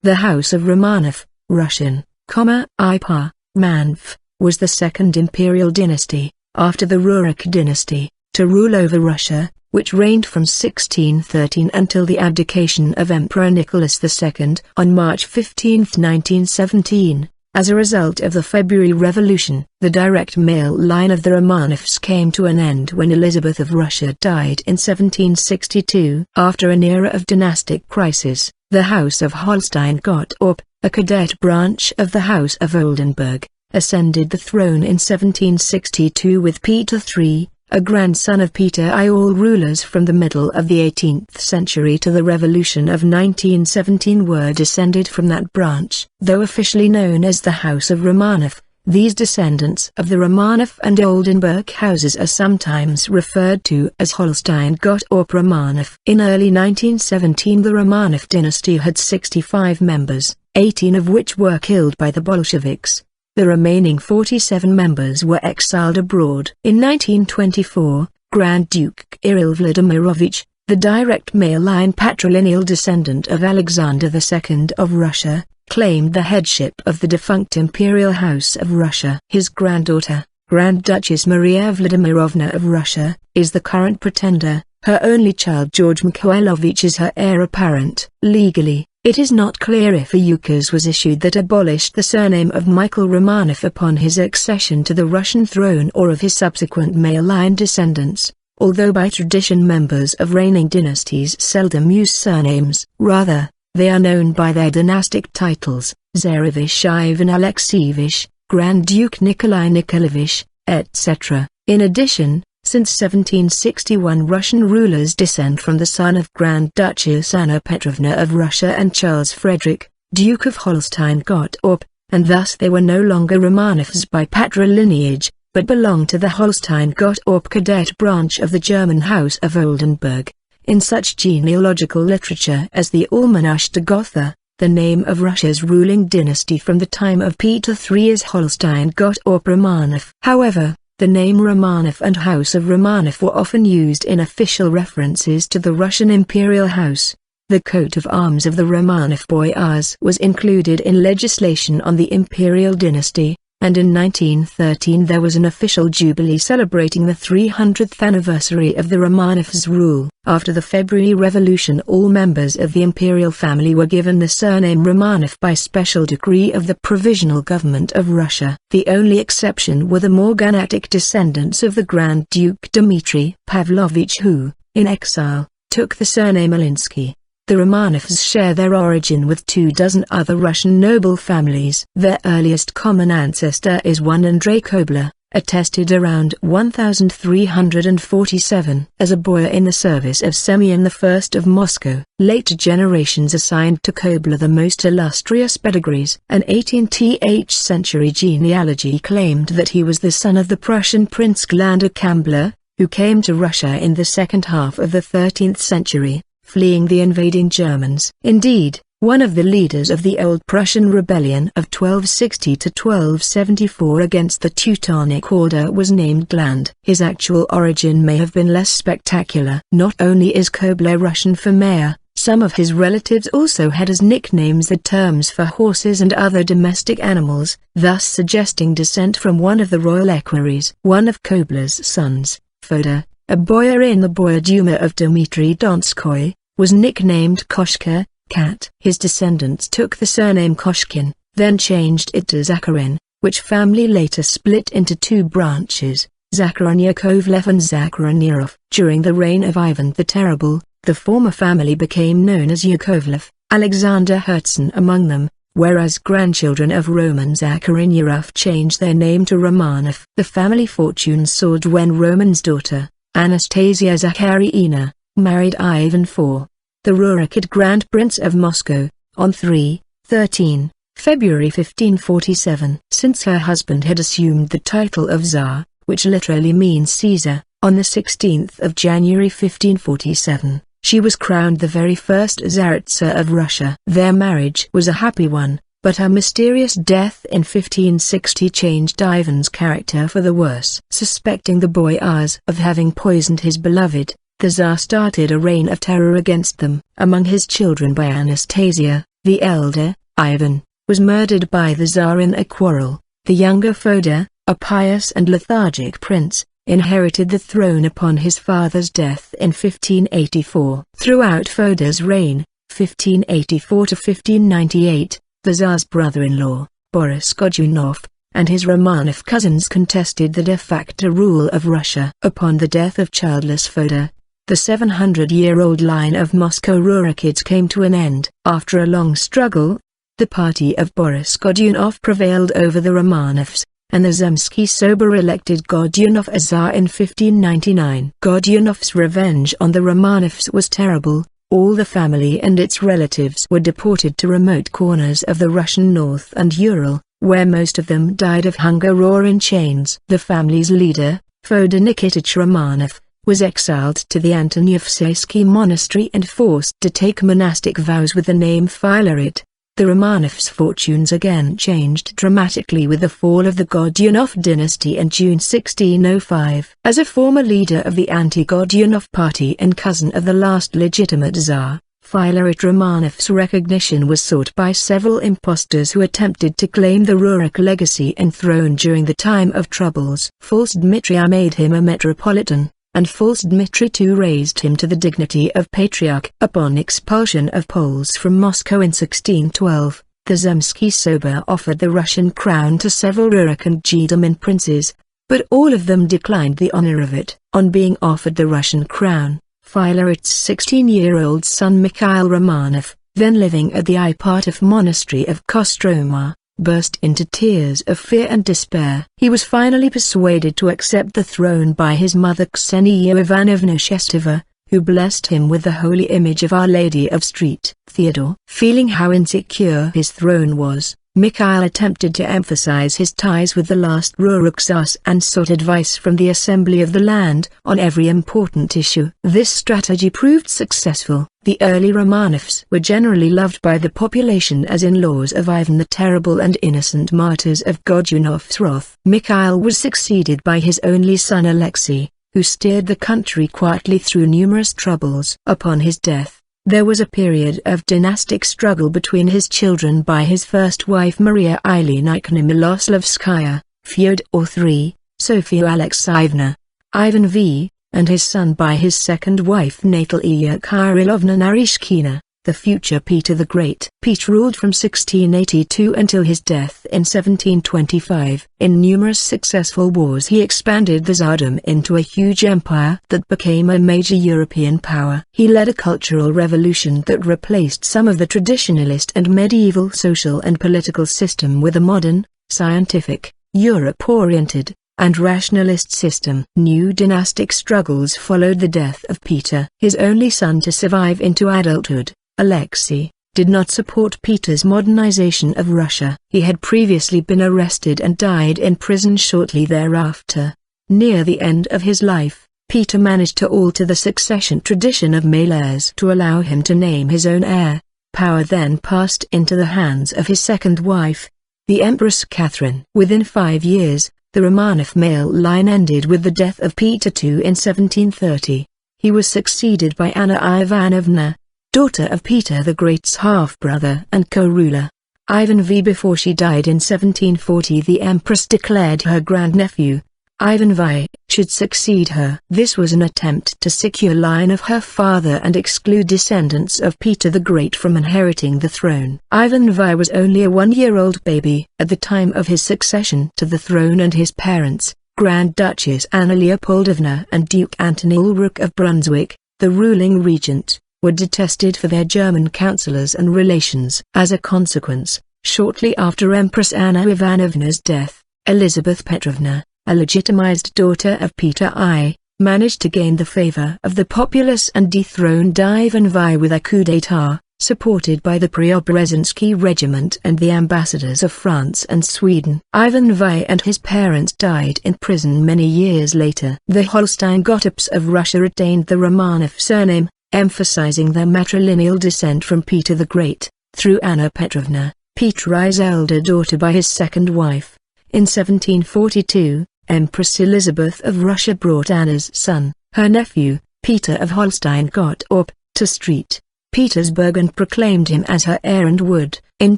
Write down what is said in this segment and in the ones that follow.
The House of Romanov, Russian, rոտ࿎manəf, was the second imperial dynasty, after the Rurik dynasty, to rule over Russia, which reigned from 1613 until the abdication of Emperor Nicholas II on March 15, 1917. As a result of the February Revolution, the direct male line of the Romanovs came to an end when Elizabeth of Russia died in 1762. After an era of dynastic crisis, the House of Holstein-Gottorp, a cadet branch of the House of Oldenburg, ascended the throne in 1762 with Peter III, a grandson of Peter I. All rulers from the middle of the 18th century to the Revolution of 1917 were descended from that branch. Though officially known as the House of Romanov, these descendants of the Romanov and Oldenburg houses are sometimes referred to as Holstein-Gottorp-Romanov. In early 1917 the Romanov dynasty had 65 members, 18 of which were killed by the Bolsheviks. The remaining 47 members were exiled abroad. In 1924, Grand Duke Kirill Vladimirovich, the direct male line patrilineal descendant of Alexander II of Russia, claimed the headship of the defunct Imperial House of Russia. His granddaughter, Grand Duchess Maria Vladimirovna of Russia, is the current pretender. Her only child George Mikhailovich is her heir apparent. Legally, it is not clear if a ukaz was issued that abolished the surname of Michael Romanov upon his accession to the Russian throne or of his subsequent male line descendants, although by tradition members of reigning dynasties seldom use surnames. Rather, they are known by their dynastic titles: Tsarevich Ivan Alexeyevich, Grand Duke Nikolai Nikolaevich, etc. In addition, since 1761 Russian rulers descend from the son of Grand Duchess Anna Petrovna of Russia and Charles Frederick, Duke of Holstein-Gottorp, and thus they were no longer Romanovs by patrilineage, but belonged to the Holstein-Gottorp cadet branch of the German House of Oldenburg. In such genealogical literature as the Almanach de Gotha, the name of Russia's ruling dynasty from the time of Peter III is Holstein-Gottorp-Romanov. However, the name Romanov and House of Romanov were often used in official references to the Russian imperial house. The coat of arms of the Romanov boyars was included in legislation on the imperial dynasty, and in 1913 there was an official jubilee celebrating the 300th anniversary of the Romanovs' rule. After the February Revolution, all members of the imperial family were given the surname Romanov by special decree of the Provisional Government of Russia. The only exception were the morganatic descendants of the Grand Duke Dmitry Pavlovich who, in exile, took the surname Olinsky. The Romanovs share their origin with 24 other Russian noble families. Their earliest common ancestor is one Andrei Kobler, attested around 1347 as a boyar in the service of Semyon I of Moscow. Later generations assigned to Kobler the most illustrious pedigrees. An 18th century genealogy claimed that he was the son of the Prussian Prince Glander Kambler, who came to Russia in the second half of the 13th century. Fleeing the invading Germans. Indeed, one of the leaders of the Old Prussian Rebellion of 1260 to 1274 against the Teutonic Order was named Gland. His actual origin may have been less spectacular. Not only is Kobler Russian for mayor, some of his relatives also had as nicknames the terms for horses and other domestic animals, thus suggesting descent from one of the royal equerries. One of Kobler's sons, Fodor, a boyar in the Boyar Duma of Dmitry Donskoy, was nicknamed Koshka, cat. His descendants took the surname Koshkin, then changed it to Zakharin, which family later split into two branches, Zakharin Yakovlev and Zakharin Nerov. During the reign of Ivan the Terrible, the former family became known as Yakovlev, Alexander Herzen among them, whereas grandchildren of Roman Zakharin Nerov changed their name to Romanov. The family fortune soared when Roman's daughter, Anastasia Zakharina, married Ivan IV, the Rurik Grand Prince of Moscow, on 13 February 1547. Since her husband had assumed the title of Tsar, which literally means Caesar, on the 16th of January 1547, she was crowned the very first Tsaritsa of Russia. Their marriage was a happy one, but her mysterious death in 1560 changed Ivan's character for the worse. Suspecting the boyars of having poisoned his beloved, the Tsar started a reign of terror against them. Among his children by Anastasia, The elder, Ivan, was murdered by the Tsar in a quarrel. The younger Fyodor, a pious and lethargic prince, inherited the throne upon his father's death in 1584. Throughout Fyodor's reign, 1584 to 1598, the Tsar's brother-in-law, Boris Godunov, and his Romanov cousins contested the de facto rule of Russia. Upon the death of childless Fyodor, the 700-year-old line of Moscow Rurikids came to an end. After a long struggle, the party of Boris Godunov prevailed over the Romanovs, and the Zemsky Sober elected Godunov as Tsar in 1599. Godunov's revenge on the Romanovs was terrible. All the family and its relatives were deported to remote corners of the Russian north and Ural, where most of them died of hunger or in chains. The family's leader, Fyodor Nikitich Romanov, was exiled to the Antonyevsky monastery and forced to take monastic vows with the name Filaret. The Romanovs' fortunes again changed dramatically with the fall of the Godunov dynasty in June 1605. As a former leader of the anti-Godunov party and cousin of the last legitimate Tsar, Filaret Romanov's recognition was sought by several impostors who attempted to claim the Rurik legacy and throne during the time of troubles. False Dmitry I made him a metropolitan, and false Dmitry II raised him to the dignity of patriarch. Upon expulsion of Poles from Moscow in 1612, the Zemsky Sober offered the Russian crown to several Rurik and Gedomin princes, but all of them declined the honor of it. On being offered the Russian crown, Filaret's 16-year-old son Mikhail Romanov, then living at the Ipatov monastery of Kostroma, burst into tears of fear and despair. He was finally persuaded to accept the throne by his mother Ksenia Ivanovna Shestova, who blessed him with the holy image of Our Lady of St. Theodore. Feeling how insecure his throne was, Mikhail attempted to emphasize his ties with the last Rurik Tsars and sought advice from the Assembly of the land on every important issue. This strategy proved successful. The early Romanovs were generally loved by the population as in-laws of Ivan the Terrible and innocent martyrs of Godunov's wrath. Mikhail was succeeded by his only son Alexei, who steered the country quietly through numerous troubles. Upon his death, there was a period of dynastic struggle between his children by his first wife Maria Ilyinichna Miloslavskaya, Fyodor III, Sofia Alexeyevna, Ivan V, and his son by his second wife Natalia Kirillovna Narishkina, the future Peter the Great. Peter ruled from 1682 until his death in 1725. In numerous successful wars he expanded the Tsardom into a huge empire that became a major European power. He led a cultural revolution that replaced some of the traditionalist and medieval social and political system with a modern, scientific, Europe-oriented, and rationalist system. New dynastic struggles followed the death of Peter. His only son to survive into adulthood, Alexei, did not support Peter's modernization of Russia. He had previously been arrested and died in prison shortly thereafter. Near the end of his life, Peter managed to alter the succession tradition of male heirs to allow him to name his own heir. Power then passed into the hands of his second wife, the Empress Catherine. Within 5 years, the Romanov male line ended with the death of Peter II in 1730. He was succeeded by Anna Ivanovna, daughter of Peter the Great's half-brother and co-ruler, Ivan V. Before she died in 1740, the Empress declared her grandnephew, Ivan V, should succeed her. This was an attempt to secure line of her father and exclude descendants of Peter the Great from inheriting the throne. Ivan V was only a 1-year-old baby at the time of his succession to the throne, and his parents, Grand Duchess Anna Leopoldovna and Duke Anthony Ulrich of Brunswick, the ruling regent, were detested for their German counselors and relations. As a consequence, shortly after Empress Anna Ivanovna's death, Elizabeth Petrovna, a legitimized daughter of Peter I, managed to gain the favor of the populace and dethroned Ivan V with a coup d'état, supported by the Preobrazhensky regiment and the ambassadors of France and Sweden. Ivan V and his parents died in prison many years later. The Holstein-Gottorps of Russia retained the Romanov surname, emphasizing their matrilineal descent from Peter the Great, through Anna Petrovna, Peter I's elder daughter by his second wife. In 1742, Empress Elizabeth of Russia brought Anna's son, her nephew, Peter of Holstein-Gottorp, to St. Petersburg and proclaimed him as her heir and would, in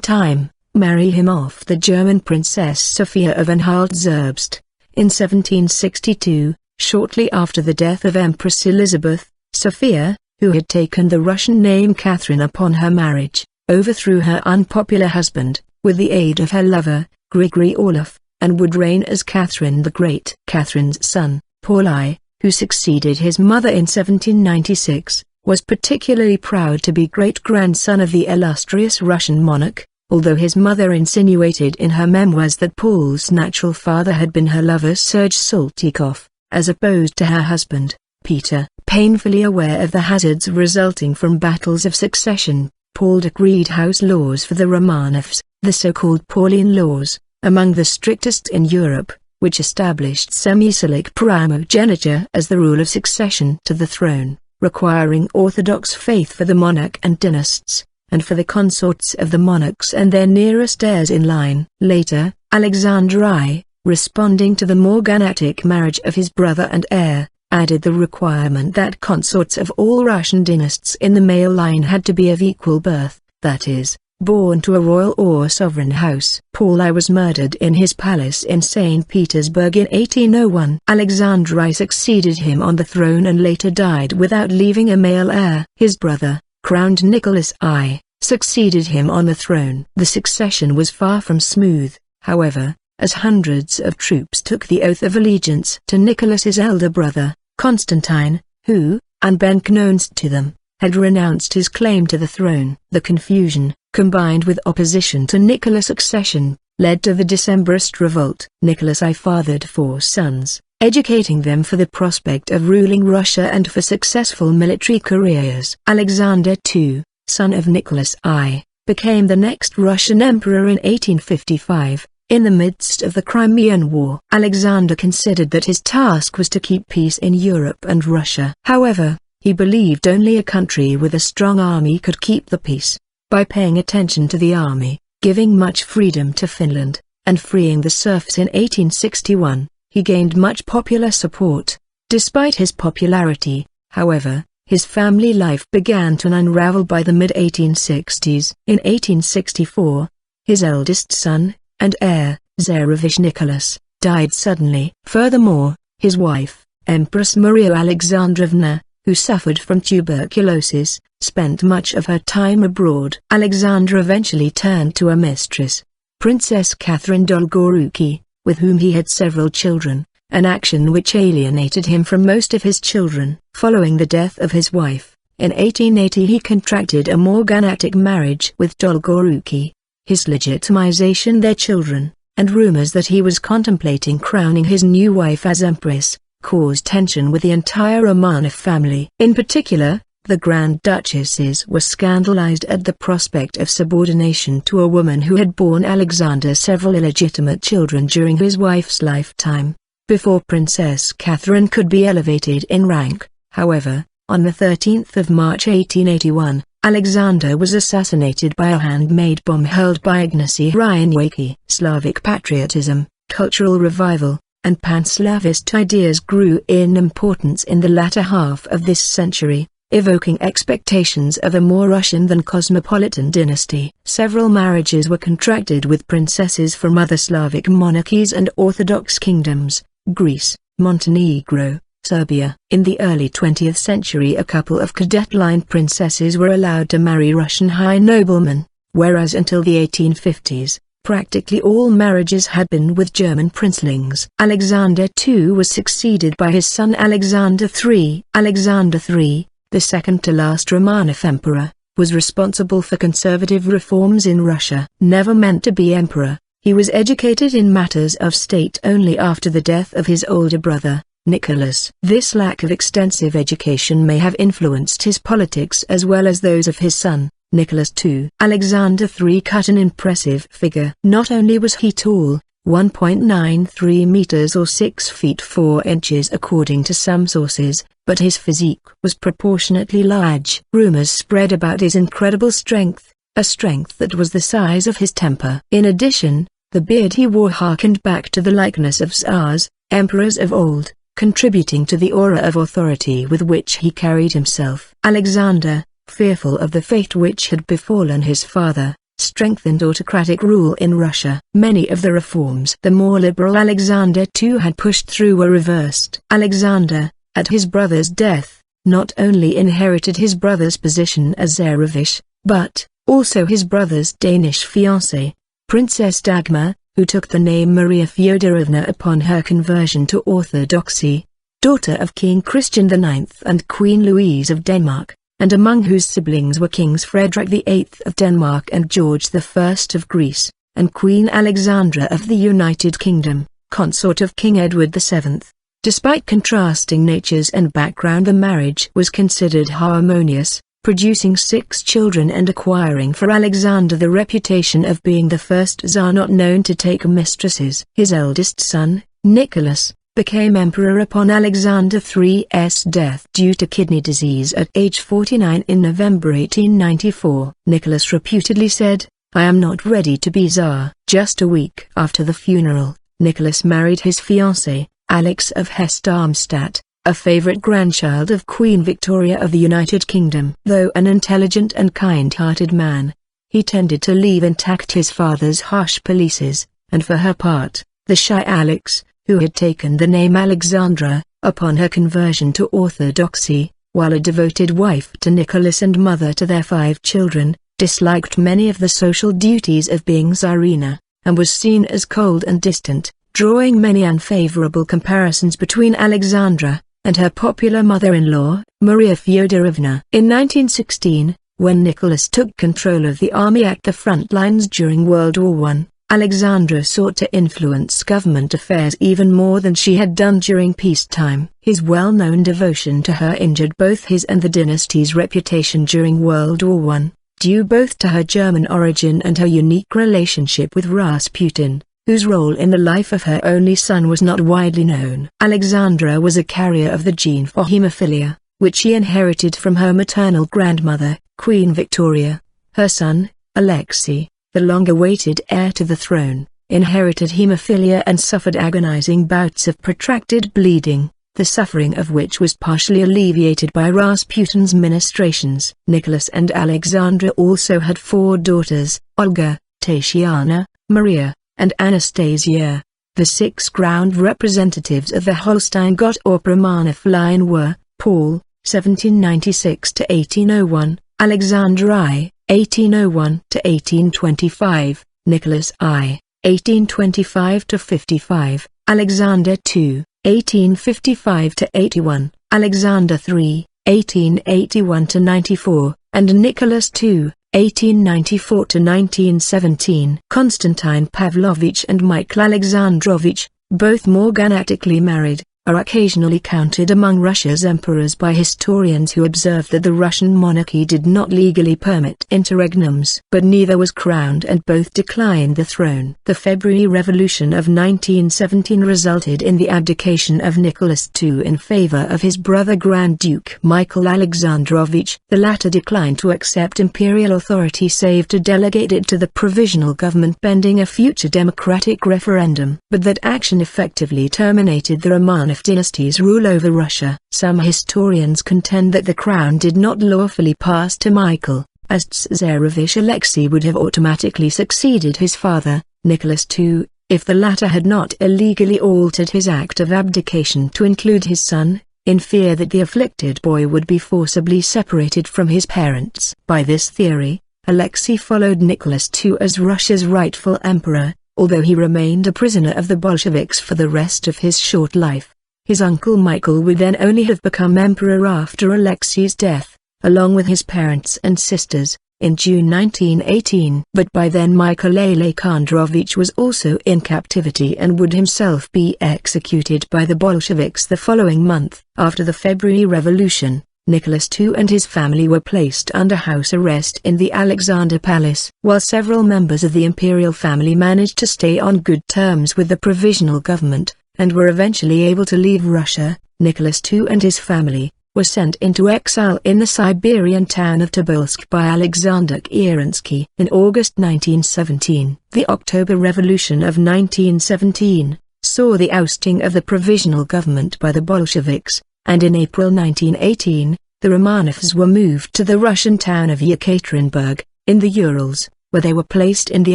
time, marry him off the German Princess Sophia of Anhalt-Zerbst. In 1762, shortly after the death of Empress Elizabeth, Sophia, who had taken the Russian name Catherine upon her marriage, overthrew her unpopular husband, with the aid of her lover, Grigory Orlov, and would reign as Catherine the Great. Catherine's son, Paul I, who succeeded his mother in 1796, was particularly proud to be great-grandson of the illustrious Russian monarch, although his mother insinuated in her memoirs that Paul's natural father had been her lover Serge Saltykov, as opposed to her husband, Peter. Painfully aware of the hazards resulting from battles of succession, Paul decreed house laws for the Romanovs, the so-called Pauline laws, among the strictest in Europe, which established semi-silic primogeniture as the rule of succession to the throne, requiring orthodox faith for the monarch and dynasts, and for the consorts of the monarchs and their nearest heirs in line. Later, Alexander I, responding to the morganatic marriage of his brother and heir, added the requirement that consorts of all Russian dynasts in the male line had to be of equal birth, that is, born to a royal or sovereign house. Paul I was murdered in his palace in St. Petersburg in 1801. Alexander I succeeded him on the throne and later died without leaving a male heir. His brother, crowned Nicholas I, succeeded him on the throne. The succession was far from smooth, however, as hundreds of troops took the oath of allegiance to Nicholas's elder brother, Constantine, who, unbeknownst to them, had renounced his claim to the throne. The confusion, combined with opposition to Nicholas' accession, led to the Decembrist revolt. Nicholas I fathered 4 sons, educating them for the prospect of ruling Russia and for successful military careers. Alexander II, son of Nicholas I, became the next Russian emperor in 1855. In the midst of the Crimean War, Alexander considered that his task was to keep peace in Europe and Russia. However, he believed only a country with a strong army could keep the peace. By paying attention to the army, giving much freedom to Finland, and freeing the serfs in 1861, he gained much popular support. Despite his popularity, however, his family life began to unravel by the mid-1860s. In 1864, his eldest son, and heir, Tsarevich Nicholas, died suddenly. Furthermore, his wife, Empress Maria Alexandrovna, who suffered from tuberculosis, spent much of her time abroad. Alexander eventually turned to a mistress, Princess Catherine Dolgoruki, with whom he had several children, an action which alienated him from most of his children. Following the death of his wife, in 1880 he contracted a morganatic marriage with Dolgoruki. His legitimization their children, and rumors that he was contemplating crowning his new wife as empress, caused tension with the entire Romanov family. In particular, the Grand Duchesses were scandalized at the prospect of subordination to a woman who had borne Alexander several illegitimate children during his wife's lifetime. Before Princess Catherine could be elevated in rank, however, on the 13th of March 1881, Alexander was assassinated by a handmade bomb hurled by Ignacy Ryanwaki. Slavic patriotism, cultural revival, and pan-Slavist ideas grew in importance in the latter half of this century, evoking expectations of a more Russian than cosmopolitan dynasty. Several marriages were contracted with princesses from other Slavic monarchies and Orthodox kingdoms, Greece, Montenegro, Serbia. In the early 20th century a couple of cadet-line princesses were allowed to marry Russian high noblemen, whereas until the 1850s, practically all marriages had been with German princelings. Alexander II was succeeded by his son Alexander III. Alexander III, the second to last Romanov emperor, was responsible for conservative reforms in Russia. Never meant to be emperor, he was educated in matters of state only after the death of his older brother, Nicholas. This lack of extensive education may have influenced his politics as well as those of his son, Nicholas II. Alexander III cut an impressive figure. Not only was he tall, 1.93 meters or 6 feet 4 inches according to some sources, but his physique was proportionately large. Rumors spread about his incredible strength, a strength that was the size of his temper. In addition, the beard he wore harkened back to the likeness of Tsars, emperors of old, contributing to the aura of authority with which he carried himself. Alexander, fearful of the fate which had befallen his father, strengthened autocratic rule in Russia. Many of the reforms the more liberal Alexander II had pushed through were reversed. Alexander, at his brother's death, not only inherited his brother's position as Tsarevich, but also his brother's Danish fiancée, Princess Dagmar, who took the name Maria Fyodorovna upon her conversion to Orthodoxy, daughter of King Christian IX and Queen Louise of Denmark, and among whose siblings were Kings Frederick VIII of Denmark and George I of Greece, and Queen Alexandra of the United Kingdom, consort of King Edward VII. Despite contrasting natures and background, the marriage was considered harmonious, producing 6 children and acquiring for Alexander the reputation of being the first Tsar not known to take mistresses. His eldest son, Nicholas, became emperor upon Alexander III's death due to kidney disease at age 49 in November 1894. Nicholas reputedly said, "I am not ready to be Tsar." Just a week after the funeral, Nicholas married his fiancée, Alex of Hesse-Darmstadt, a favorite grandchild of Queen Victoria of the United Kingdom. Though an intelligent and kind-hearted man, he tended to leave intact his father's harsh policies, and for her part, the shy Alex, who had taken the name Alexandra, upon her conversion to Orthodoxy, while a devoted wife to Nicholas and mother to their 5 children, disliked many of the social duties of being Tsarina, and was seen as cold and distant, drawing many unfavorable comparisons between Alexandra and her popular mother-in-law, Maria Fyodorovna. In 1916, when Nicholas took control of the army at the front lines during World War I, Alexandra sought to influence government affairs even more than she had done during peacetime. His well-known devotion to her injured both his and the dynasty's reputation during World War I, due both to her German origin and her unique relationship with Rasputin, whose role in the life of her only son was not widely known. Alexandra was a carrier of the gene for hemophilia, which she inherited from her maternal grandmother, Queen Victoria. Her son, Alexei, the long-awaited heir to the throne, inherited hemophilia and suffered agonizing bouts of protracted bleeding, the suffering of which was partially alleviated by Rasputin's ministrations. Nicholas and Alexandra also had 4 daughters, Olga, Tatiana, Maria, and Anastasia. The 6 ground representatives of the Holstein-Gottorp-Romanov line were, Paul, 1796–1801, Alexander I, 1801–1825, Nicholas I, 1825–55, Alexander II, 1855–81, Alexander III, 1881–94, and Nicholas II, 1894–1917. Konstantin Pavlovich and Michael Alexandrovich, both morganatically married, are occasionally counted among Russia's emperors by historians who observe that the Russian monarchy did not legally permit interregnums. But neither was crowned and both declined the throne. The February Revolution of 1917 resulted in the abdication of Nicholas II in favor of his brother Grand Duke Michael Alexandrovich. The latter declined to accept imperial authority save to delegate it to the provisional government pending a future democratic referendum. But that action effectively terminated the Romanov dynasty's rule over Russia. Some historians contend that the crown did not lawfully pass to Michael, as Tsarevich Alexei would have automatically succeeded his father, Nicholas II, if the latter had not illegally altered his act of abdication to include his son, in fear that the afflicted boy would be forcibly separated from his parents. By this theory, Alexei followed Nicholas II as Russia's rightful emperor, although he remained a prisoner of the Bolsheviks for the rest of his short life. His uncle Michael would then only have become emperor after Alexei's death, along with his parents and sisters, in June 1918. But by then Michael Alexandrovich was also in captivity and would himself be executed by the Bolsheviks the following month. After the February Revolution, Nicholas II and his family were placed under house arrest in the Alexander Palace. While several members of the imperial family managed to stay on good terms with the provisional government, and were eventually able to leave Russia, Nicholas II and his family were sent into exile in the Siberian town of Tobolsk by Alexander Kerensky. In August 1917, the October Revolution of 1917 saw the ousting of the provisional government by the Bolsheviks, and in April 1918, the Romanovs were moved to the Russian town of Yekaterinburg, in the Urals, where they were placed in the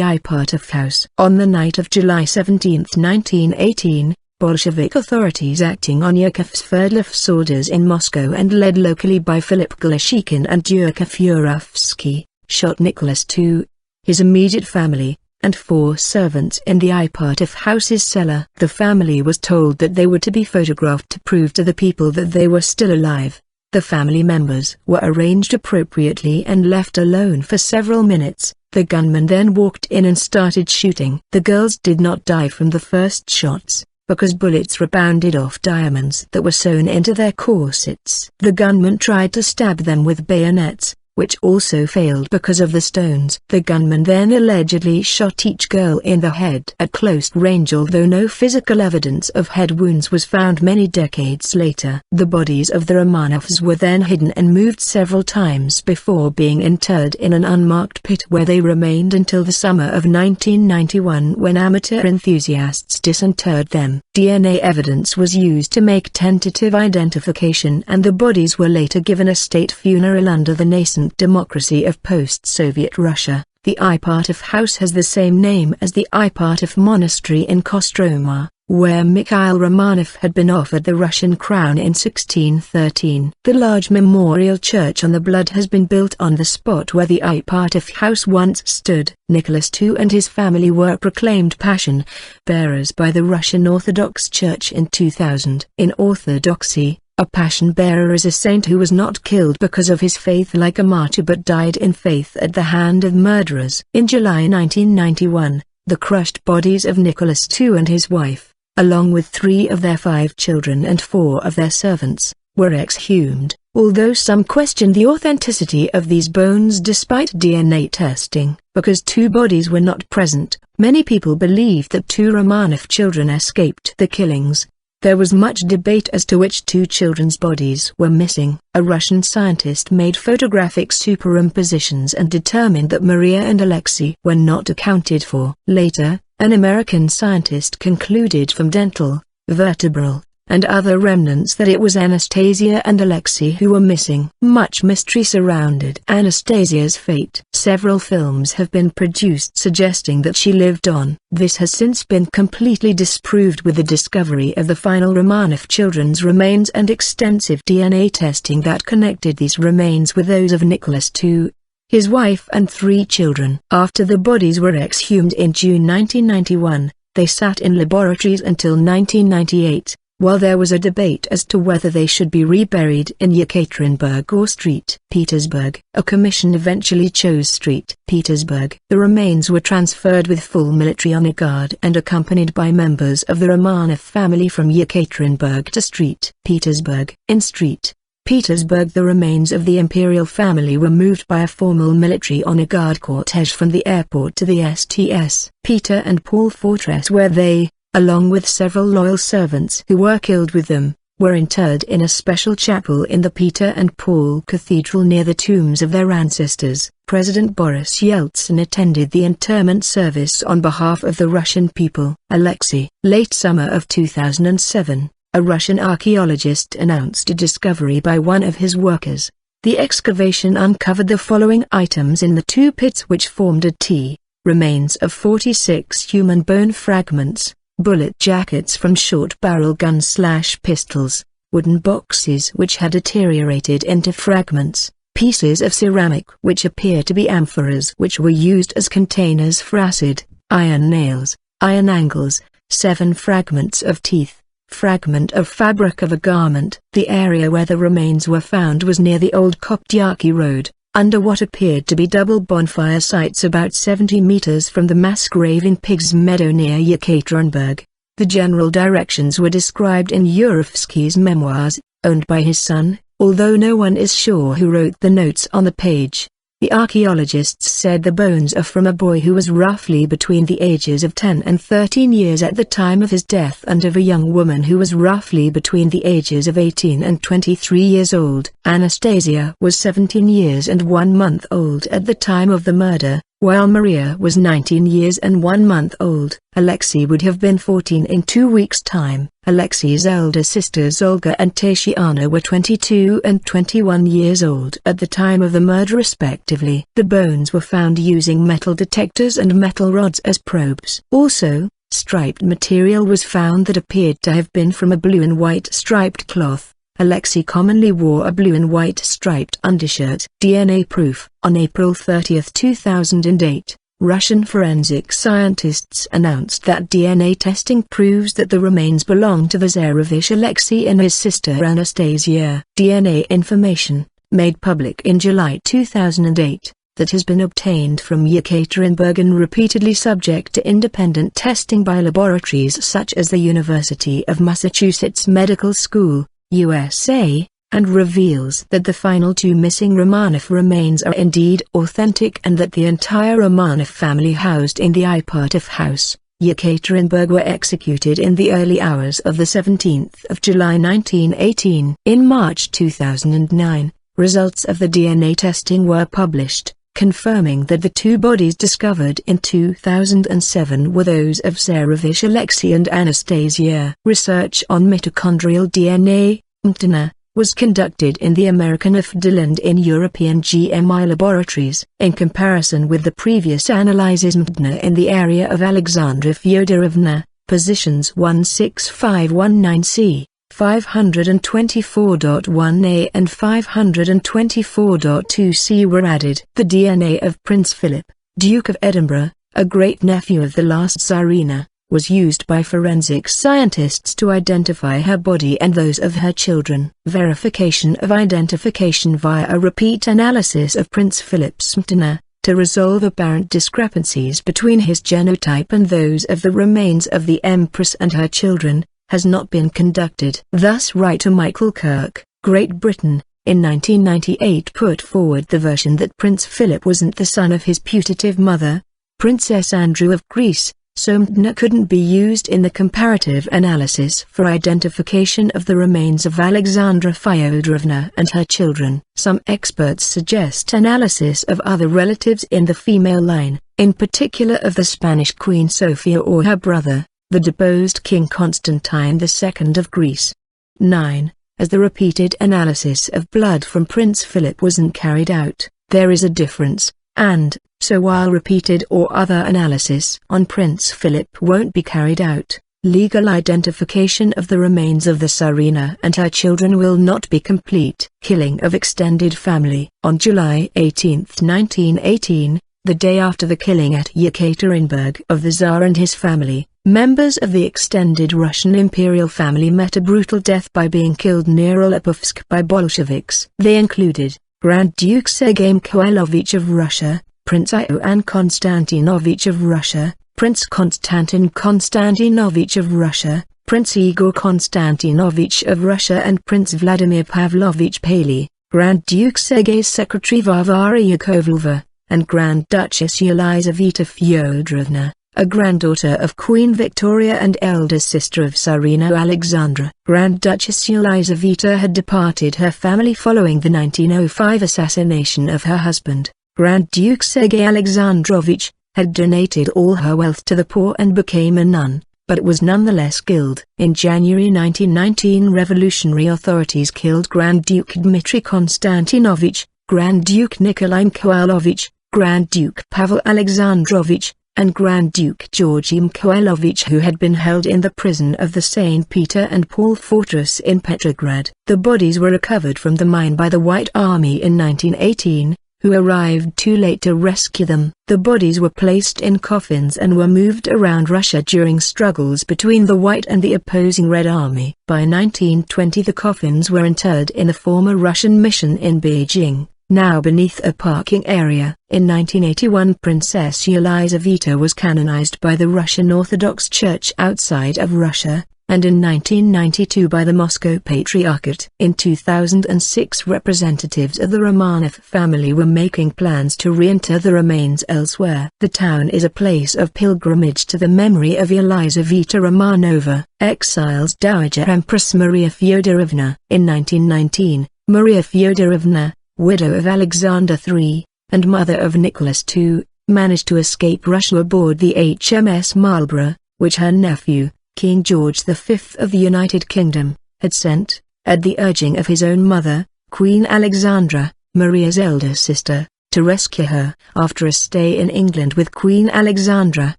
Ipatov house. On the night of July 17, 1918, Bolshevik authorities acting on Yekov-Sverdlov's orders in Moscow and led locally by Philip Glashikhin and Yurkov Yurovsky, shot Nicholas II, his immediate family, and 4 servants in the Ipatov house's cellar. The family was told that they were to be photographed to prove to the people that they were still alive. The family members were arranged appropriately and left alone for several minutes. The gunman then walked in and started shooting. The girls did not die from the first shots, because bullets rebounded off diamonds that were sewn into their corsets. The gunman tried to stab them with bayonets, which also failed because of the stones. The gunman then allegedly shot each girl in the head at close range, although no physical evidence of head wounds was found many decades later. The bodies of the Romanovs were then hidden and moved several times before being interred in an unmarked pit where they remained until the summer of 1991, when amateur enthusiasts disinterred them. DNA evidence was used to make tentative identification, and the bodies were later given a state funeral under the nascent democracy of post-Soviet Russia. The Ipatov house has the same name as the Ipatov monastery in Kostroma, where Mikhail Romanov had been offered the Russian crown in 1613. The large memorial church on the blood has been built on the spot where the Ipatov house once stood. Nicholas II and his family were proclaimed passion bearers by the Russian Orthodox Church in 2000. In Orthodoxy, a passion bearer is a saint who was not killed because of his faith like a martyr but died in faith at the hand of murderers. In July 1991, the crushed bodies of Nicholas II and his wife, along with 3 of their 5 children and 4 of their servants, were exhumed, although some questioned the authenticity of these bones despite DNA testing. Because 2 bodies were not present, many people believed that 2 Romanov children escaped the killings. There was much debate as to which 2 children's bodies were missing. A Russian scientist made photographic superimpositions and determined that Maria and Alexei were not accounted for. Later, an American scientist concluded from dental, vertebral, and other remnants that it was Anastasia and Alexei who were missing. Much mystery surrounded Anastasia's fate. Several films have been produced suggesting that she lived on. This has since been completely disproved with the discovery of the final Romanov children's remains and extensive DNA testing that connected these remains with those of Nicholas II, his wife and 3 children. After the bodies were exhumed in June 1991, they sat in laboratories until 1998. While there was a debate as to whether they should be reburied in Yekaterinburg or St. Petersburg, a commission eventually chose St. Petersburg. The remains were transferred with full military honor guard and accompanied by members of the Romanov family from Yekaterinburg to St. Petersburg. In St. Petersburg, the remains of the imperial family were moved by a formal military honor guard cortege from the airport to the St. Peter and Paul fortress, where they, along with several loyal servants who were killed with them, were interred in a special chapel in the Peter and Paul Cathedral near the tombs of their ancestors. President Boris Yeltsin attended the interment service on behalf of the Russian people. Alexei. Late summer of 2007, a Russian archaeologist announced a discovery by one of his workers. The excavation uncovered the following items in the 2 pits which formed a T: remains of 46 human bone fragments, bullet jackets from short-barrel guns/pistols, wooden boxes which had deteriorated into fragments, pieces of ceramic which appear to be amphoras which were used as containers for acid, iron nails, iron angles, 7 fragments of teeth, fragment of fabric of a garment. The area where the remains were found was near the old Koptyaki road, under what appeared to be double bonfire sites about 70 meters from the mass grave in Pig's Meadow near Yekaterinburg. The general directions were described in Yurovsky's memoirs, owned by his son, although no one is sure who wrote the notes on the page. The archaeologists said the bones are from a boy who was roughly between the ages of 10 and 13 years at the time of his death, and of a young woman who was roughly between the ages of 18 and 23 years old. Anastasia was 17 years and 1 month old at the time of the murder. While Maria was 19 years and 1 month old, Alexei would have been 14 in 2 weeks' time. Alexei's elder sisters Olga and Tatiana were 22 and 21 years old at the time of the murder respectively. The bones were found using metal detectors and metal rods as probes. Also, striped material was found that appeared to have been from a blue and white striped cloth. Alexei commonly wore a blue and white striped undershirt. DNA proof. On April 30, 2008, Russian forensic scientists announced that DNA testing proves that the remains belong to the Tsarevich Alexei and his sister Anastasia. DNA information, made public in July 2008, that has been obtained from Yekaterinburg and repeatedly subject to independent testing by laboratories such as the University of Massachusetts Medical School, USA, and reveals that the final 2 missing Romanov remains are indeed authentic and that the entire Romanov family housed in the I-Part House, Yekaterinburg were executed in the early hours of the 17th of July 1918. In March 2009, results of the DNA testing were published, confirming that the 2 bodies discovered in 2007 were those of Tsarevich Alexei and Anastasia. Research on mitochondrial DNA, mTNA, was conducted in the American FDA and in European GMI laboratories. In comparison with the previous analyses, mTNA in the area of Alexandra Fyodorovna, positions 16519C, 524.1a and 524.2c were added. The DNA of Prince Philip, Duke of Edinburgh, a great-nephew of the last Tsarina, was used by forensic scientists to identify her body and those of her children. Verification of identification via a repeat analysis of Prince Philip's mTNA, to resolve apparent discrepancies between his genotype and those of the remains of the Empress and her children, has not been conducted. Thus writer Michael Kirk, Great Britain, in 1998 put forward the version that Prince Philip wasn't the son of his putative mother, Princess Andrew of Greece, so mTNA couldn't be used in the comparative analysis for identification of the remains of Alexandra Fyodorovna and her children. Some experts suggest analysis of other relatives in the female line, in particular of the Spanish Queen Sofia or her brother, the deposed King Constantine II of Greece. 9. As the repeated analysis of blood from Prince Philip wasn't carried out, there is a difference, and, so while repeated or other analysis on Prince Philip won't be carried out, legal identification of the remains of the Tsarina and her children will not be complete. Killing of extended family. On July 18, 1918, the day after the killing at Yekaterinburg of the Tsar and his family, members of the extended Russian imperial family met a brutal death by being killed near Lipovsk by Bolsheviks. They included Grand Duke Sergei Mikhailovich of Russia, Prince Ioan Konstantinovich of Russia, Prince Konstantin Konstantinovich of Russia, Prince Igor Konstantinovich of Russia and Prince Vladimir Pavlovich Paley, Grand Duke Sergei's secretary Varvara Yakovleva, and Grand Duchess Yelizaveta Fyodorovna, a granddaughter of Queen Victoria and elder sister of Tsarina Alexandra. Grand Duchess Yelizaveta had departed her family following the 1905 assassination of her husband, Grand Duke Sergei Alexandrovich, had donated all her wealth to the poor and became a nun, but was nonetheless killed. In January 1919, revolutionary authorities killed Grand Duke Dmitry Konstantinovich, Grand Duke Nikolai Mikhailovich, Grand Duke Pavel Alexandrovich, and Grand Duke Georgy Mikhailovich, who had been held in the prison of the St. Peter and Paul fortress in Petrograd. The bodies were recovered from the mine by the White Army in 1918, who arrived too late to rescue them. The bodies were placed in coffins and were moved around Russia during struggles between the White and the opposing Red Army. By 1920 the coffins were interred in the former Russian mission in Beijing, now beneath a parking area. In 1981 Princess Yelizaveta was canonized by the Russian Orthodox Church outside of Russia, and in 1992 by the Moscow Patriarchate. In 2006 representatives of the Romanov family were making plans to reinter the remains elsewhere. The town is a place of pilgrimage to the memory of Yelizaveta Romanova, exiled Dowager Empress Maria Fyodorovna. In 1919, Maria Fyodorovna, widow of Alexander III, and mother of Nicholas II, managed to escape Russia aboard the HMS Marlborough, which her nephew, King George V of the United Kingdom, had sent, at the urging of his own mother, Queen Alexandra, Maria's elder sister, to rescue her. After a stay in England with Queen Alexandra,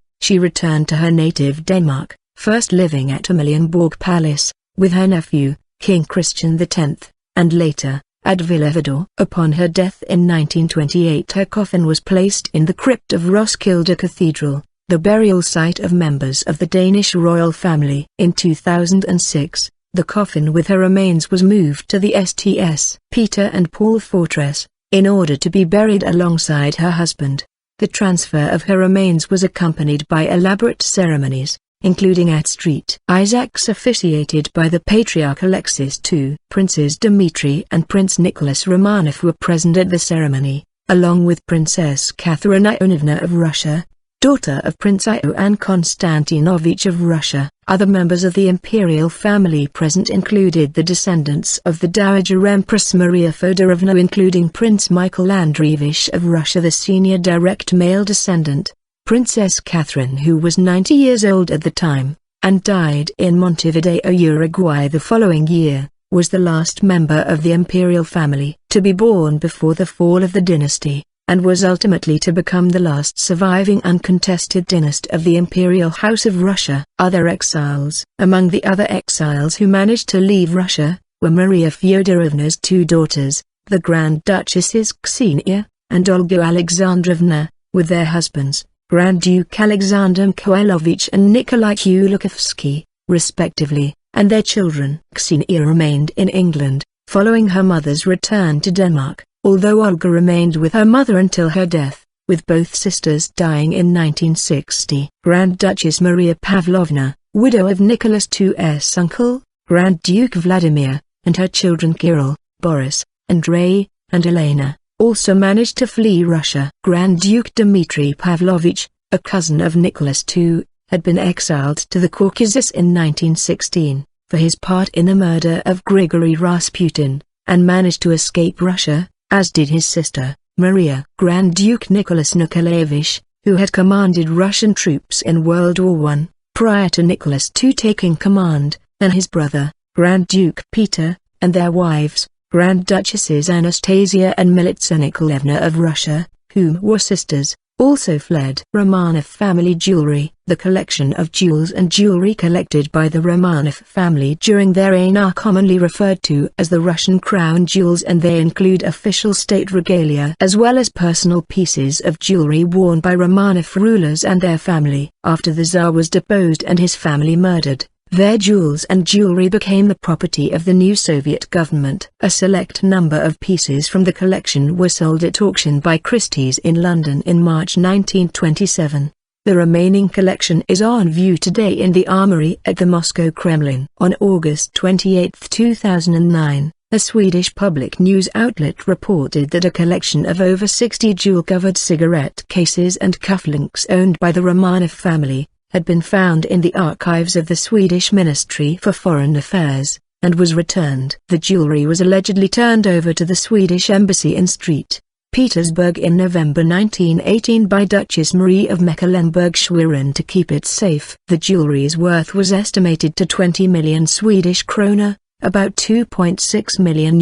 she returned to her native Denmark, first living at Amalienborg Palace, with her nephew, King Christian X, and later, at Villa-Vador. Upon her death in 1928, her coffin was placed in the crypt of Roskilde Cathedral, the burial site of members of the Danish royal family. In 2006, the coffin with her remains was moved to the St. Peter and Paul Fortress, in order to be buried alongside her husband. The transfer of her remains was accompanied by elaborate ceremonies, including at St. Isaac's officiated by the Patriarch Alexis II. Princes Dmitry and Prince Nicholas Romanov were present at the ceremony, along with Princess Catherine Ivanovna of Russia, daughter of Prince Ioan Konstantinovich of Russia. Other members of the imperial family present included the descendants of the Dowager Empress Maria Feodorovna, including Prince Michael Andreevich of Russia, the senior direct male descendant, Princess Catherine, who was 90 years old at the time, and died in Montevideo, Uruguay the following year, was the last member of the imperial family to be born before the fall of the dynasty, and was ultimately to become the last surviving uncontested dynasty of the Imperial House of Russia. Other exiles. Among the other exiles who managed to leave Russia, were Maria Fyodorovna's two daughters, the Grand Duchesses Ksenia and Olga Alexandrovna, with their husbands, Grand Duke Alexander Mikhailovich and Nikolai Kulikovsky, respectively, and their children. Ksenia remained in England, following her mother's return to Denmark, although Olga remained with her mother until her death, with both sisters dying in 1960. Grand Duchess Maria Pavlovna, widow of Nicholas II's uncle, Grand Duke Vladimir, and her children Kirill, Boris, Andrei, and Elena, also managed to flee Russia. Grand Duke Dmitry Pavlovich, a cousin of Nicholas II, had been exiled to the Caucasus in 1916, for his part in the murder of Grigory Rasputin, and managed to escape Russia, as did his sister, Maria. Grand Duke Nicholas Nikolaevich, who had commanded Russian troops in World War I, prior to Nicholas II taking command, and his brother, Grand Duke Peter, and their wives, Grand Duchesses Anastasia and Militsa Nikolaevna of Russia, who were sisters, also fled. Romanov family jewelry. The collection of jewels and jewelry collected by the Romanov family during their reign are commonly referred to as the Russian crown jewels, and they include official state regalia as well as personal pieces of jewelry worn by Romanov rulers and their family. After the Tsar was deposed and his family murdered, their jewels and jewelry became the property of the new Soviet government. A select number of pieces from the collection were sold at auction by Christie's in London in March 1927. The remaining collection is on view today in the armory at the Moscow Kremlin. On August 28, 2009, a Swedish public news outlet reported that a collection of over 60 jewel-covered cigarette cases and cufflinks owned by the Romanov family had been found in the archives of the Swedish Ministry for Foreign Affairs, and was returned. The jewelry was allegedly turned over to the Swedish Embassy in St. Petersburg in November 1918 by Duchess Marie of Mecklenburg-Schwerin to keep it safe. The jewelry's worth was estimated to 20 million Swedish krona, about $2.6 million.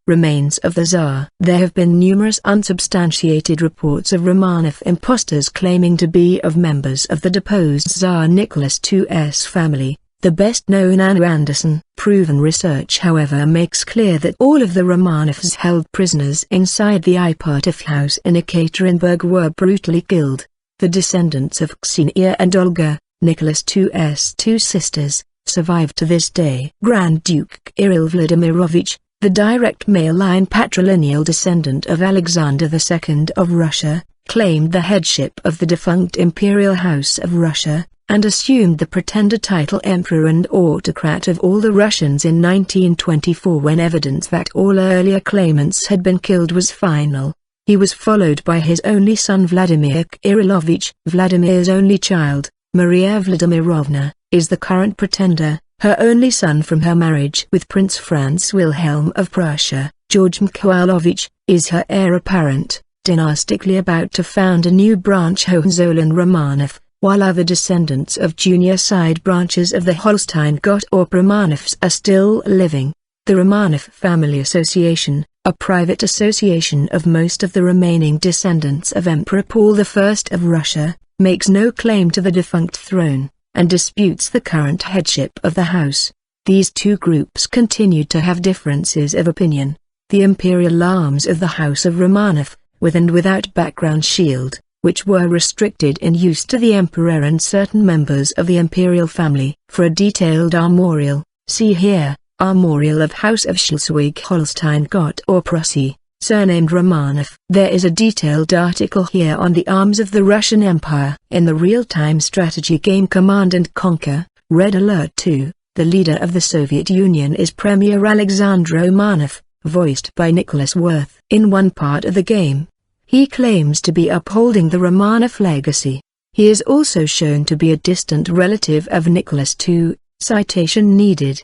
Remains of the Tsar. There have been numerous unsubstantiated reports of Romanov impostors claiming to be of members of the deposed Tsar Nicholas II's family, the best-known Anna Anderson. Proven research, however, makes clear that all of the Romanovs held prisoners inside the Ipatov house in Ekaterinburg were brutally killed. The descendants of Ksenia and Olga, Nicholas II's two sisters, survived to this day. Grand Duke Kirill Vladimirovich, the direct male line patrilineal descendant of Alexander II of Russia, claimed the headship of the defunct Imperial House of Russia, and assumed the pretender title Emperor and Autocrat of all the Russians in 1924 when evidence that all earlier claimants had been killed was final. He was followed by his only son Vladimir Kirillovich. Vladimir's only child, Maria Vladimirovna, is the current pretender, her only son from her marriage with Prince Franz Wilhelm of Prussia. George Mikhailovich is her heir apparent. dynastically about to found a new branch Hohenzollern-Romanov, while other descendants of junior side branches of the Holstein-Gottorp-Romanovs are still living. The Romanov Family Association, a private association of most of the remaining descendants of Emperor Paul I of Russia, makes no claim to the defunct throne, and disputes the current headship of the house. These two groups continued to have differences of opinion. The imperial arms of the House of Romanov, with and without background shield, which were restricted in use to the emperor and certain members of the imperial family. For a detailed armorial, see here, Armorial of House of Holstein-Gottorp, surnamed Romanov. There is a detailed article here on the arms of the Russian Empire. In the real-time strategy game Command & Conquer, Red Alert 2, the leader of the Soviet Union is Premier Alexander Romanov, voiced by Nicholas Worth. In one part of the game, he claims to be upholding the Romanov legacy. He is also shown to be a distant relative of Nicholas II, citation needed.